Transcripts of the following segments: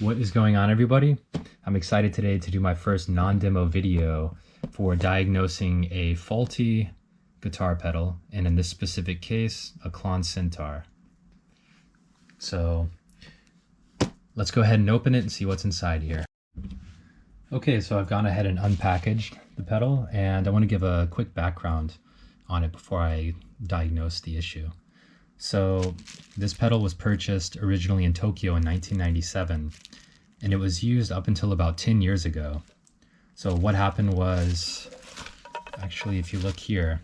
What is going on, everybody? I'm excited today to do my first non-demo video for diagnosing a faulty guitar pedal, and in this specific case, a Klon Centaur. So let's go ahead and open it and see what's inside here. Okay, so I've gone ahead and unpackaged the pedal, and I want to give a quick background on it before I diagnose the issue. So this pedal was purchased originally in Tokyo in 1997, and it was used up until about 10 years ago. So what happened was, actually, if you look here,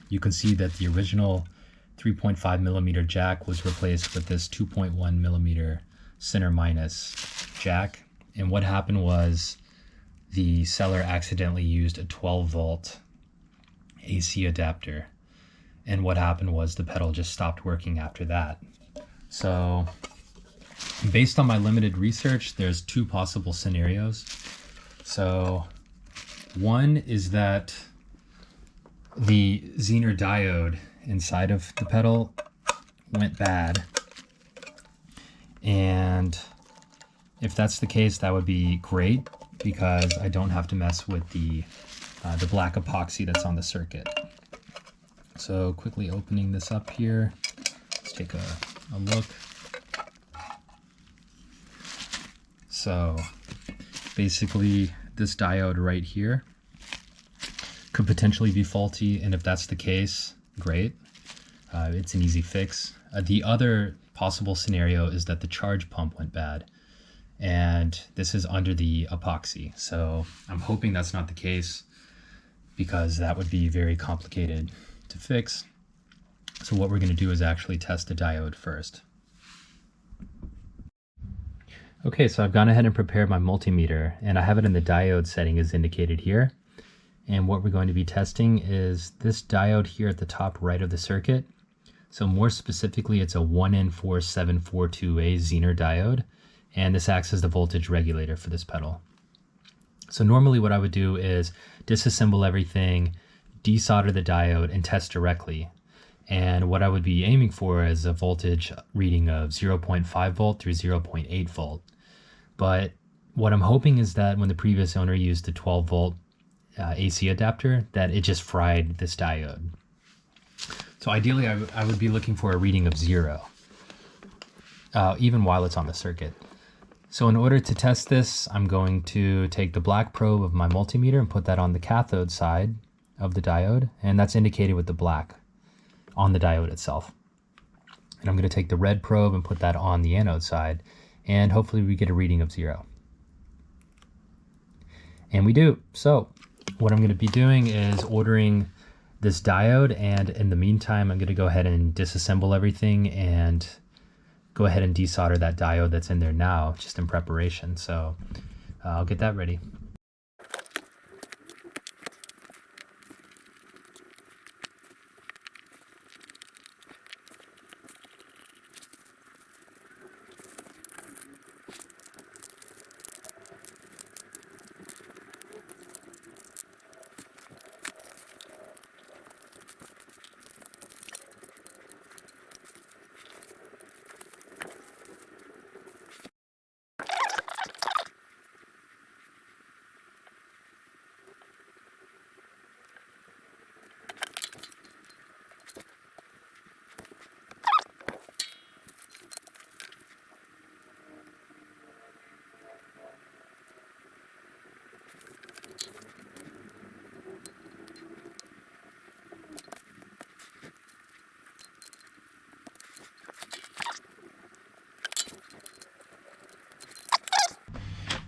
you can see that the original 3.5 millimeter jack was replaced with this 2.1 millimeter center minus jack. And what happened was the seller accidentally used a 12 volt AC adapter. And what happened was the pedal just stopped working after that. So based on my limited research, there's two possible scenarios. So one is that the Zener Diode inside of the pedal went bad. And if that's the case, that would be great because I don't have to mess with the black epoxy that's on the circuit. So quickly opening this up here, let's take a look. So basically this diode right here could potentially be faulty, and if that's the case, great. It's an easy fix. The other possible scenario is that the charge pump went bad, and this is under the epoxy. So I'm hoping that's not the case because that would be very complicated to fix. So what we're going to do is actually test the diode first. Okay, so I've gone ahead and prepared my multimeter, and I have it in the diode setting as indicated here. And what we're going to be testing is this diode here at the top right of the circuit. So more specifically, it's a 1N4742 Zener Diode, and this acts as the voltage regulator for this pedal. So normally what I would do is disassemble everything, desolder the diode, and test directly. And what I would be aiming for is a voltage reading of 0.5 volt through 0.8 volt. But what I'm hoping is that when the previous owner used the 12 volt AC adapter, that it just fried this diode. So ideally I would be looking for a reading of 0, even while it's on the circuit. So in order to test this, I'm going to take the black probe of my multimeter and put that on the cathode side of the diode, and that's indicated with the black on the diode itself. And I'm going to take the red probe and put that on the anode side, and hopefully we get a reading of 0. And we do. So what I'm going to be doing is ordering this diode, and in the meantime I'm going to go ahead and disassemble everything and go ahead and desolder that diode that's in there now, just in preparation. So I'll get that ready.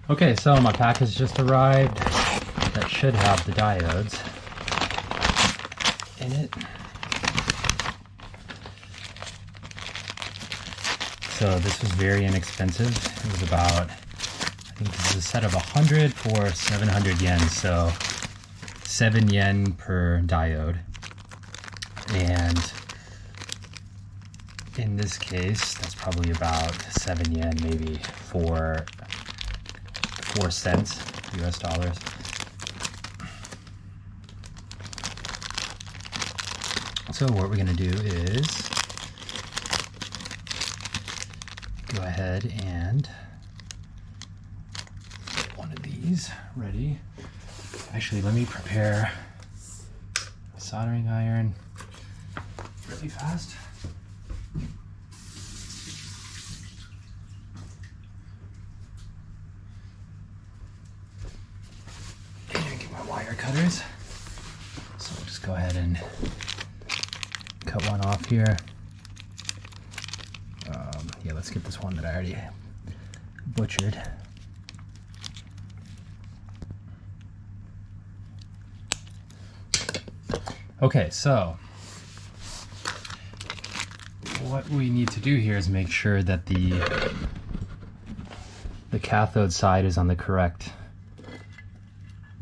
Okay, so my package just arrived. That should have the diodes in it. So this was very inexpensive. It was about, I think this is a set of 100 for 700 yen, so 7 yen per diode. And in this case, that's probably about 7 yen, maybe 4 cents US dollars. So what we're going to do is go ahead and one of these ready. Actually, let me prepare a soldering iron really fast. And get my wire cutters. So I'll just go ahead and cut one off here. Yeah, let's get this one that I already butchered. Okay, so what we need to do here is make sure that the cathode side is on the correct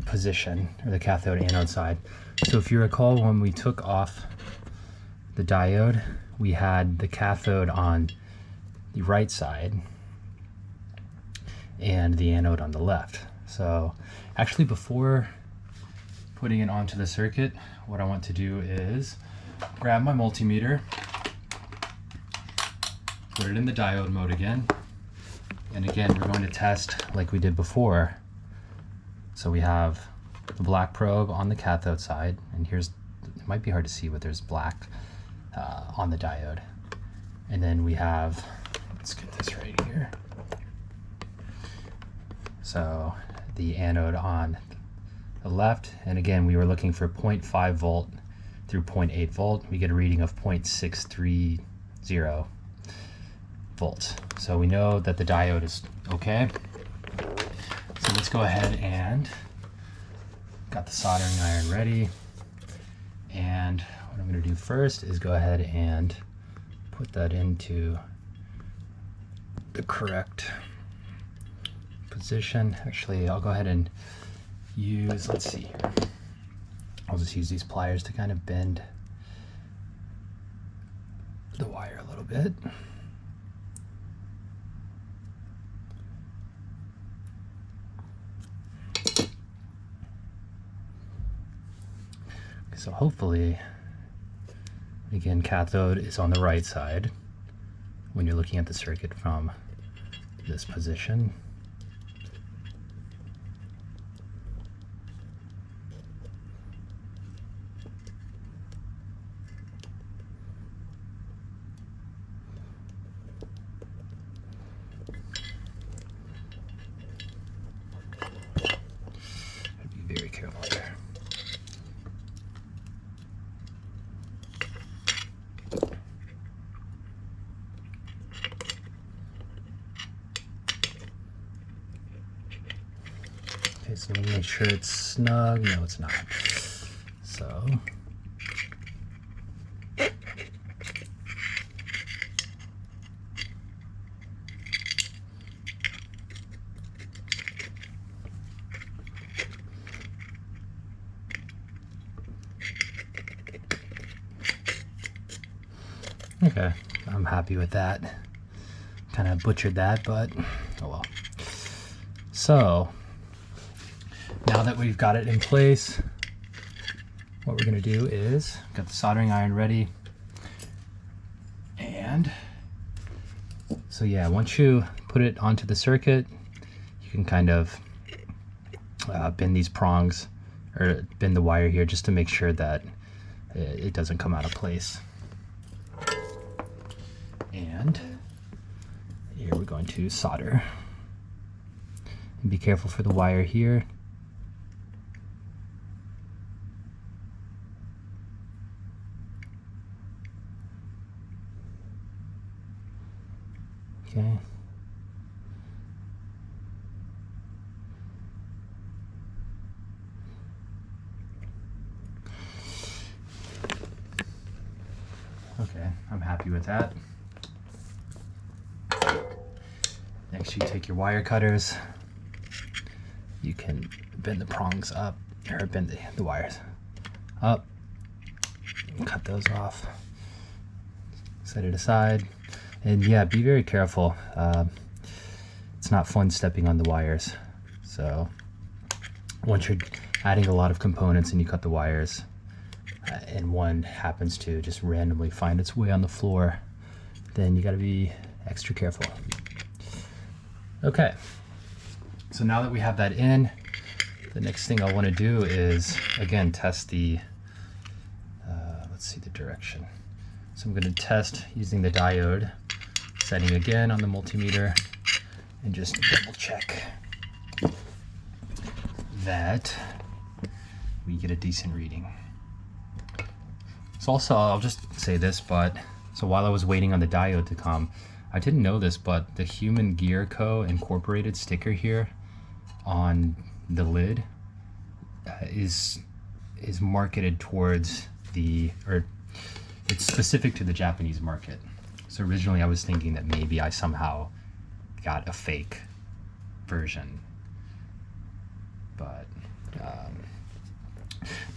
position, or the cathode anode side. So if you recall, when we took off the diode, we had the cathode on the right side and the anode on the left. So actually, before putting it onto the circuit, what I want to do is grab my multimeter, put it in the diode mode again, and again we're going to test like we did before. So we have the black probe on the cathode side, and here's, it might be hard to see, but there's black on the diode. And then we have, let's get this right here. So the anode on the left, and again we were looking for 0.5 volt through 0.8 volt. We get a reading of 0.630 volts. So we know that the diode is okay. So let's go ahead and got the soldering iron ready. And what I'm going to do first is go ahead and put that into the correct position. Actually, I'll go ahead and use, let's see here, I'll just use these pliers to kind of bend the wire a little bit. So hopefully, again, cathode is on the right side when you're looking at the circuit from this position. Be very careful here. Okay, so make sure it's snug. No, it's not. So okay, I'm happy with that. Kind of butchered that, but oh well. So now that we've got it in place, what we're going to do is, got the soldering iron ready. And so yeah, once you put it onto the circuit, you can kind of bend these prongs, or bend the wire here, just to make sure that it doesn't come out of place. And here we're going to solder. And be careful for the wire here. Okay. Okay, I'm happy with that. Next, you take your wire cutters. You can bend the prongs up, or bend the wires up, cut those off, set it aside. And yeah, be very careful. It's not fun stepping on the wires. So once you're adding a lot of components and you cut the wires, and one happens to just randomly find its way on the floor, then you got to be extra careful. Okay, So now that we have that in, the next thing I want to do is, again, test the, let's see the direction. So I'm going to test using the diode setting again on the multimeter and just double check that we get a decent reading. So also, I'll just say this, but so while I was waiting on the diode to come, I didn't know this, but the Human Gear Co. Incorporated sticker here on the lid is marketed towards the, or it's specific to the Japanese market. So originally I was thinking that maybe I somehow got a fake version, but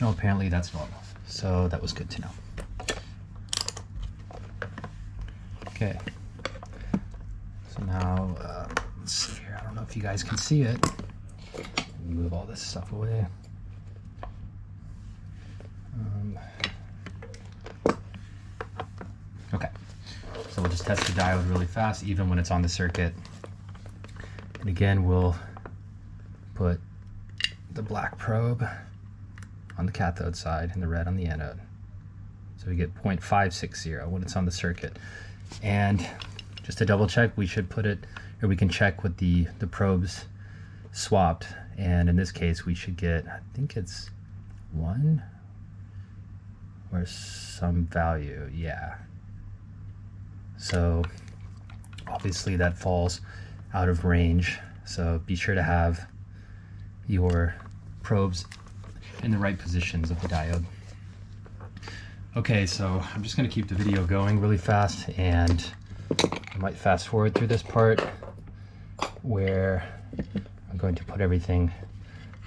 no, apparently that's normal. So that was good to know. Okay. So now, let's see here. I don't know if you guys can see it. Move all this stuff away. Okay. So we'll just test the diode really fast, even when it's on the circuit. And again, we'll put the black probe on the cathode side and the red on the anode. So we get 0.560 when it's on the circuit. And just to double check, we should put it, or we can check with the probes swapped. And in this case, we should get, I think it's 1 or some value, yeah. So obviously that falls out of range. So be sure to have your probes in the right positions of the diode. Okay, so I'm just going to keep the video going really fast, and I might fast forward through this part where I'm going to put everything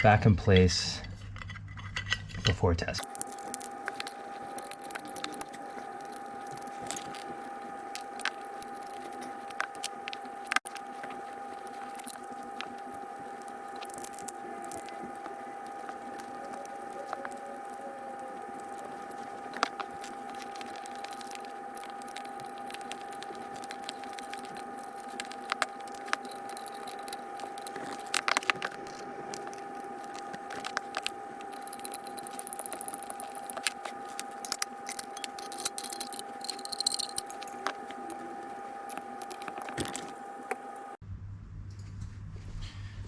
back in place before testing.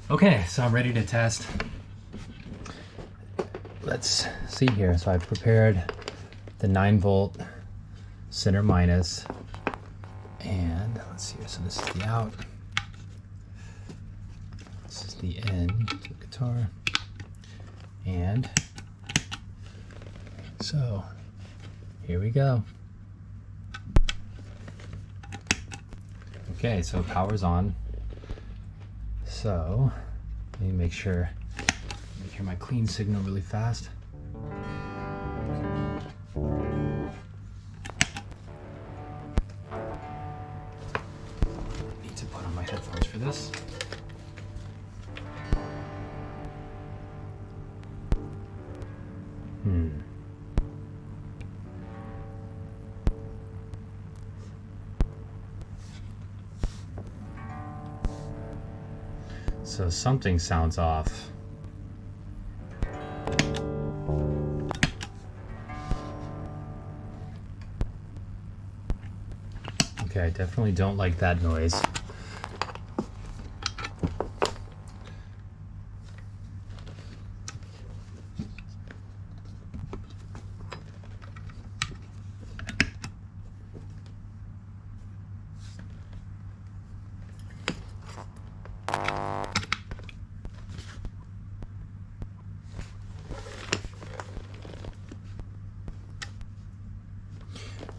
Okay, so I'm ready to test. Let's see here. So I've prepared the 9-volt center minus, and let's see here. So this is the out. This is the in to the guitar, and so here we go. Okay, so power's on. So let me make sure I hear my clean signal really fast. Need to put on my headphones for this. So something sounds off. Okay, I definitely don't like that noise.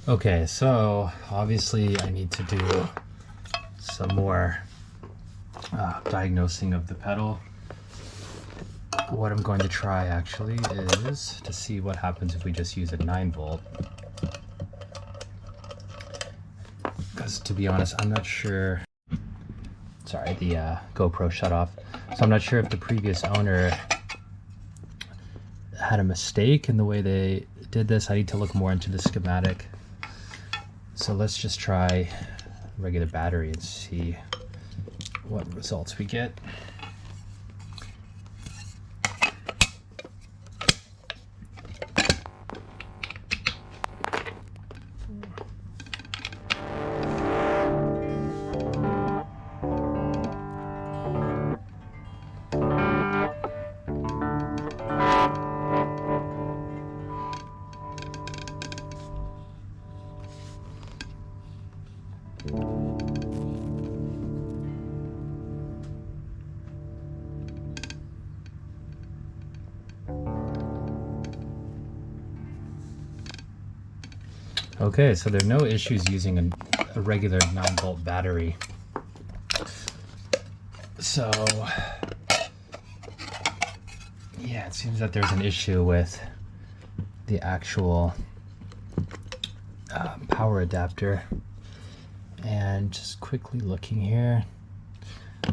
Okay, so obviously I need to do some more diagnosing of the pedal. What I'm going to try actually is to see what happens if we just use a 9-volt. Because to be honest, I'm not sure. Sorry, the GoPro shut off. So I'm not sure if the previous owner had a mistake in the way they did this. I need to look more into the schematic. So let's just try a regular battery and see what results we get. Okay, so there are no issues using a regular 9-volt battery. So, yeah, it seems that there's an issue with the actual power adapter. And just quickly looking here,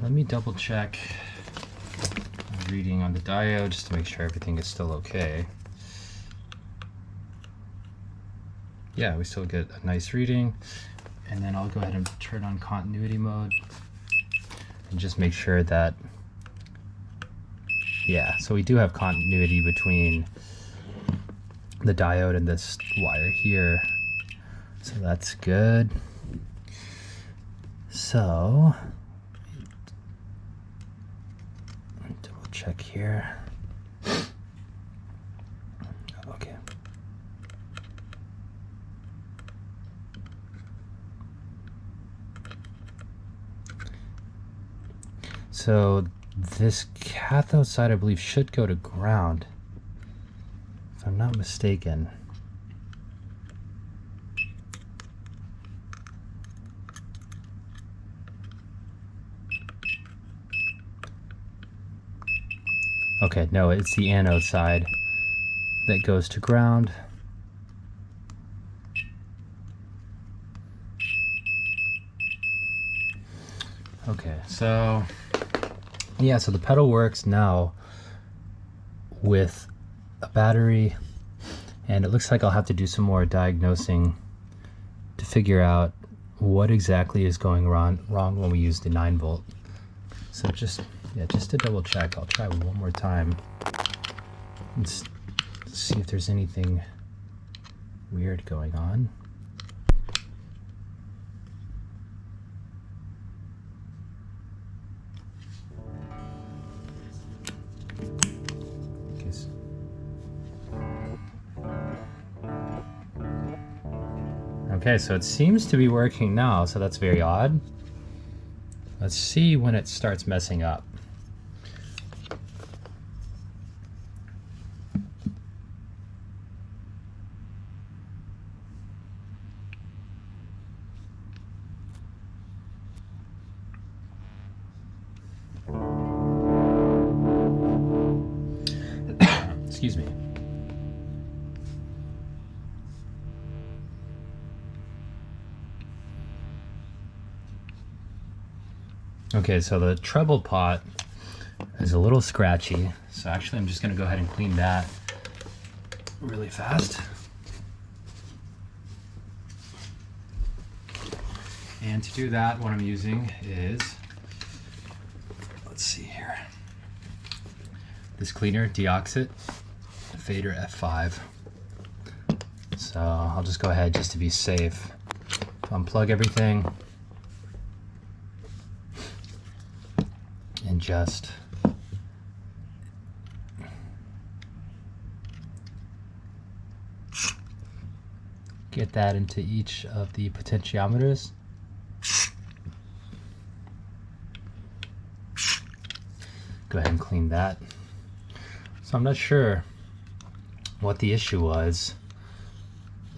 let me double check the reading on the diode just to make sure everything is still okay. Yeah, we still get a nice reading. And then I'll go ahead and turn on continuity mode and just make sure that, yeah, so we do have continuity between the diode and this wire here. So that's good. So, let me double check here. Okay. So this cathode side, I believe, should go to ground, if I'm not mistaken. Okay, no, it's the anode side that goes to ground. Okay, so yeah, so the pedal works now with a battery, and it looks like I'll have to do some more diagnosing to figure out what exactly is going wrong when we use the 9-volt. So just to double check, I'll try one more time and see if there's anything weird going on. Okay, so it seems to be working now, so that's very odd. Let's see when it starts messing up. Excuse me. Okay, so the treble pot is a little scratchy, so actually I'm just going to go ahead and clean that really fast. And to do that, what I'm using is, let's see here, this cleaner, Deoxit Fader F5. So I'll just go ahead, just to be safe, unplug everything and just get that into each of the potentiometers. Go ahead and clean that. So I'm not sure what the issue was.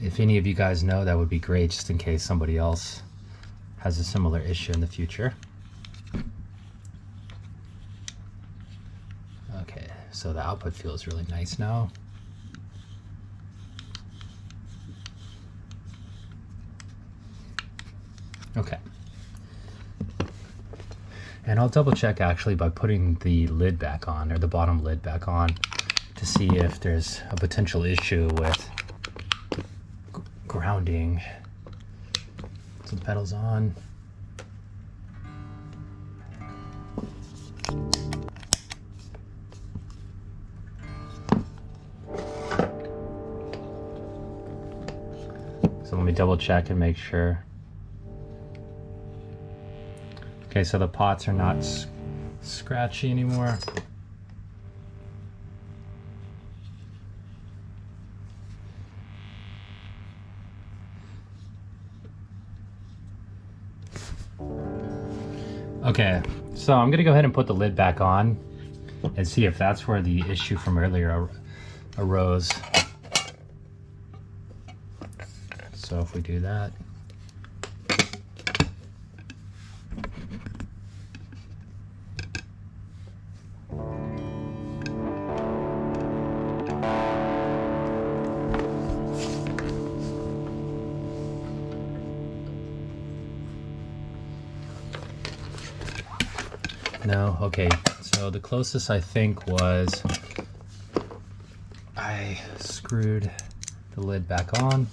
If any of you guys know, that would be great, just in case somebody else has a similar issue in the future. Okay, so the output feels really nice now. Okay. And I'll double check actually by putting the lid back on, or the bottom lid back on, to see if there's a potential issue with grounding. Some pedals on. So let me double check and make sure. Okay, so the pots are not scratchy anymore. Okay, so I'm gonna go ahead and put the lid back on and see if that's where the issue from earlier arose. So So if we do that, no, okay, so the closest I think was I screwed the lid back on.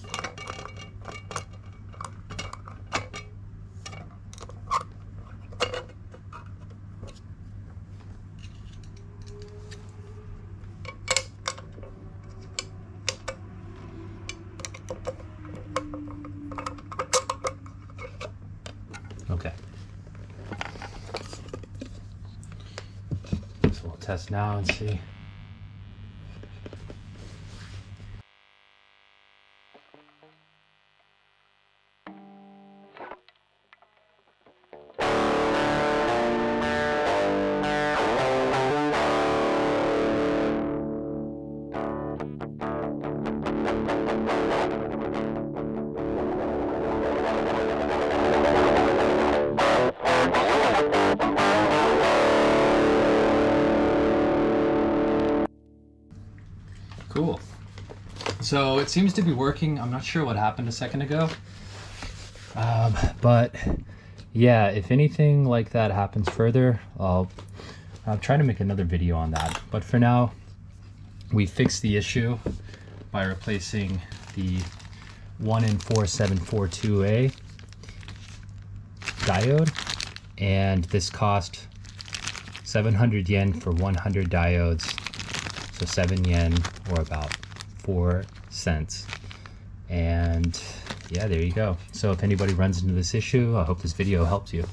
Okay. So we'll test now and see. Cool. So it seems to be working. I'm not sure what happened a second ago. But yeah, if anything like that happens further, I'll try to make another video on that. But for now, we fixed the issue by replacing the 1N4742 diode, and this cost 700 yen for 100 diodes. So 7 yen, or about 4 cents. And yeah, there you go. So if anybody runs into this issue, I hope this video helps you.